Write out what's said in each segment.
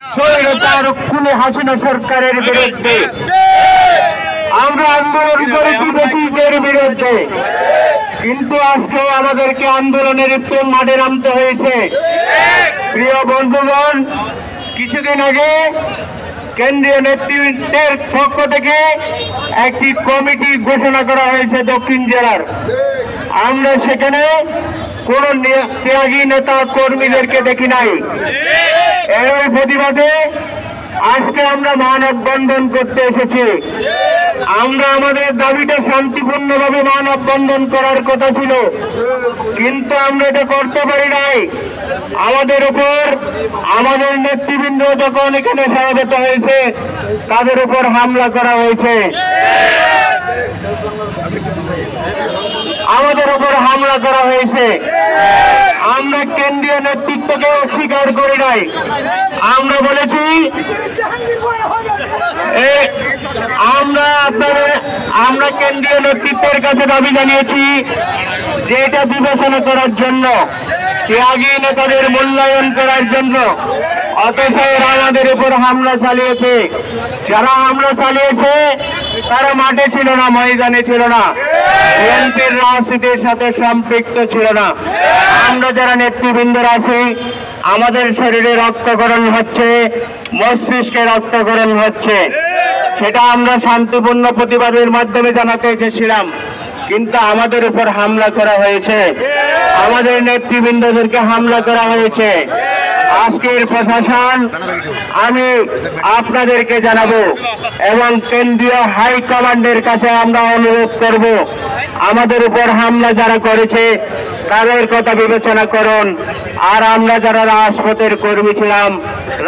স্বৈরাচার খুনি হাসিনা সরকারের বিরুদ্ধে আমরা আন্দোলন করেছি ব্রিটিশদের বিরুদ্ধে, কিন্তু আজকে আমাদেরকে আন্দোলনের মাঠে নামতে হয়েছে। প্রিয় বন্ধুগণ, কিছুদিন আগে কেন্দ্রীয় নেতৃত্বের পক্ষ থেকে একটি কমিটি ঘোষণা করা হয়েছে দক্ষিণ জেলার। আমরা সেখানে কোন ত্যাগী নেতা কর্মীদেরকে দেখি নাই। এর প্রতিবাদে আজকে আমরা মানববন্ধন করতে এসেছি। আমরা আমাদের দাবিটা শান্তিপূর্ণভাবে মানববন্ধন করার কথা ছিল, কিন্তু আমরা এটা করতে পারি নাই। আমাদের উপর আমাদের নেতৃবৃন্দ যখন এখানে সমবেত হয়েছে, তাদের উপর হামলা করা হয়েছে। আমাদের উপর হামলা করা হয়েছে। আমরা কেন্দ্রীয় নেতৃত্বকে অস্বীকার করি নাই। আমরা বলেছি আমরা কেন্দ্রীয় নেতৃত্বের কাছে দাবি জানিয়েছি যে এটা বিবেচনা করার জন্য, ত্যাগী নেতাদের মূল্যায়ন করার জন্য। অথচ এরা আমাদের উপর হামলা চালিয়েছে। যারা হামলা চালিয়েছে তারা মাঠে ছিল না, ময়দানে ছিল না, বিএনপির রাজনীতির সাথে সম্পৃক্ত ছিল না। আমরা যারা নেতৃবৃন্দরা আছি, আমাদের শরীরে রক্তকরণ হচ্ছে, মস্তিষ্কে রক্তকরণ হচ্ছে। সেটা আমরা শান্তিপূর্ণ প্রতিবাদের মাধ্যমে জানাতে চেয়েছিলাম, কিন্তু আমাদের উপর হামলা করা হয়েছে, আমাদের নেতৃবৃন্দদেরকে হামলা করা হয়েছে। আজকের প্রশাসন আমি আপনাদেরকে জানাবো এবং কেন্দ্রীয় হাইকমান্ডের কাছে আমরা অনুরোধ করব, আমাদের উপর হামলা যারা করেছে তাদের কথা বিবেচনা করুন। আর আমরা যারা রাজপথের কর্মী ছিলাম,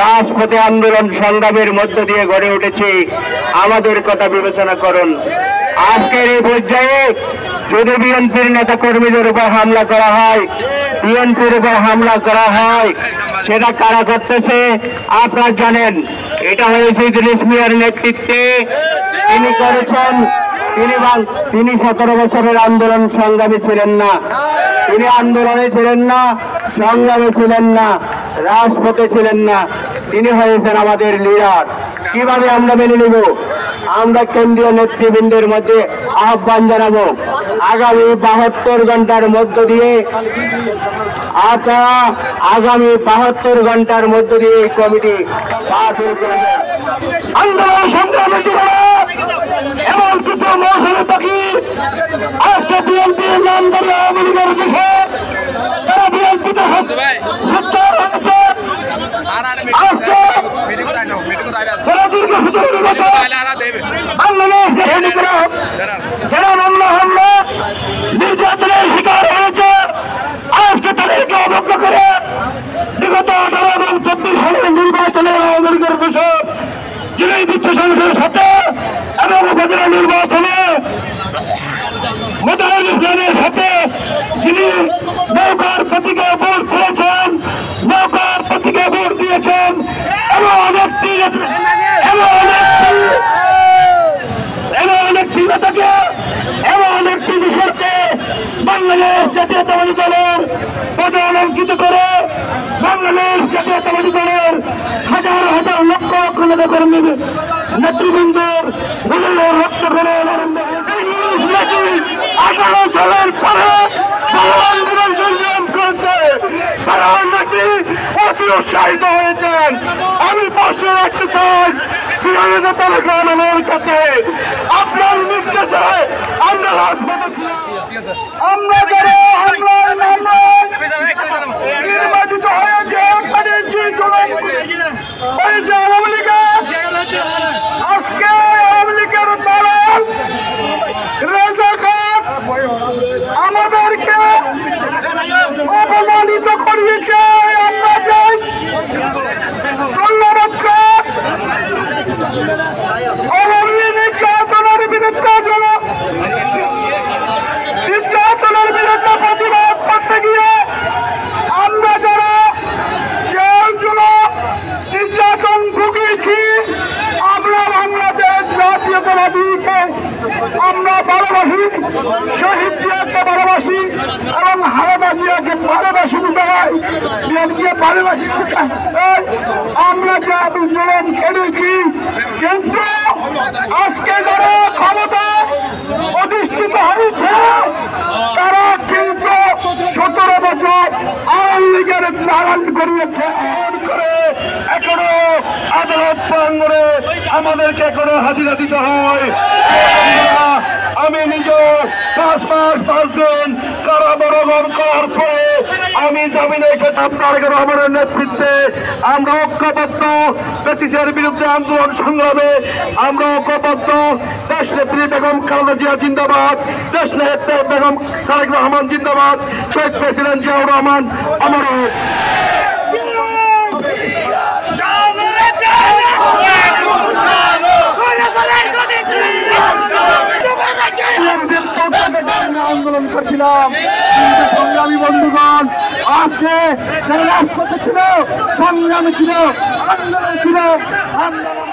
রাজপথে আন্দোলন সংগ্রামের মধ্য দিয়ে গড়ে উঠেছি, আমাদের কথা বিবেচনা করুন। আজকের এই পর্যায়ে যদি বিএনপির নেতা কর্মীদের উপর হামলা করা হয়, বিএনপির উপর হামলা করা হয়, সেটা কারা করতেছে আপনারা জানেন। এটা হয়েছে ইদ্রিস মিয়ার নেতৃত্বে, তিনি করেছেন। তিনি 17 বছরের আন্দোলন সংগ্রামী ছিলেন না, তিনি আন্দোলনে ছিলেন না, সংগ্রামে ছিলেন না, রাজপথে ছিলেন না, তিনি হয়েছেন আমাদের লিডার। কিভাবে আমরা মেনে নেব? আমরা কেন্দ্রীয় নেতৃবৃন্দের মধ্যে আহ্বান জানাবো, আগামী 72 ঘন্টার মধ্য দিয়ে আপনারা আগামী 72 ঘন্টার মধ্য দিয়ে এই কমিটি পাস করবে। আন্দোলন সংগ্রামে এমন কিছু মৌসুমী পাখি আজকে বিএনপির নাম ধরে আওয়ামী লীগের দেশে তারা বিএনপিতে সোচ্চার হয়েছে। আজকে যারা দীর্ঘ 17 বছর বাংলাদেশ যারা মামলা হামলা নির্যাতনের শিকার হয়েছে, আজকে তাদেরকে অবজ্ঞা করে বিগত 18 এবং 24 সালের নির্বাচনে আওয়ামী লীগের ঘোষক যিনি বিচ্ছ সংসদের সাথে এবং উপজেলা নির্বাচনে মোতালেব ইসলামের সাথে যিনি নৌকার প্রতীকে ভোট করেছেন, নৌকার প্রতীকে ভোট দিয়েছেন, এমন একটি নেতাকে, এমন একটি বিষয়কে বাংলাদেশ জাতীয়তাবাদী দলের প্রধান অঙ্কিত করে বাংলাদেশ জাতীয়তাবাদী দলের হাজার হাজার লক্ষ লক্ষ নেতা কর্মী নেতৃবৃন্দের রক্ত করে 18 সালের পরে অতি উৎসাহিত হয়েছেন। আমি প্রশ্ন রাখতে চাই তালের কাছে, আপনার নির্দেশে আমরা রাজপথে আমরা যারা নির্বাচিত হয়েছে আওয়ামী লীগের, আজকে আওয়ামী লীগের দলের রাজাকার আমাদেরকে অপমানিত করিয়েছে। আমরা যাই 16 বছর নির্যাতনের বিরুদ্ধে প্রতিবাদ করতে গিয়ে আমরা যারা জেলগুলো নির্যাতন শহীদ জিয়াকে ভালোবাসি এবং হারাদা জিয়াকে ভালোবাসি বিএনপিকে ভালোবাসি। আমরা যে আন্দোলন করেছি, কিন্তু আজকে যারা ক্ষমতা অধিষ্ঠিত হয়েছে তারা কিন্তু 17 বছর আওয়ামী লীগের দালাল করিয়েছে। এখনো আদালত প্রাঙ্গণে আমাদেরকে এখনো হাজিরা দিতে হয়। আমি নিজে 5 মাস 5 দিন কারাবরণ করার পরে আমি জামিনে এসে তারেক রহমানের নেতৃত্বে আমরা ঐক্যবদ্ধ বেসিসের বিরুদ্ধে আন্দোলন সংগ্রামে আমরা ঐক্যবদ্ধ। দেশ নেত্রী বেগম খালেদা জিয়া জিন্দাবাদ, দেশ নেত্রী বেগম তারেক রহমান জিন্দাবাদ, শহীদ প্রেসিডেন্ট জিয়াউর রহমান আমার। আন্দোলন করছিলাম, সংগ্রামী বন্ধুগণ, আজকে যারা রাজপথে ছিল, সংগ্রামী ছিল, আন্দোলন ছিল, আন্দোলন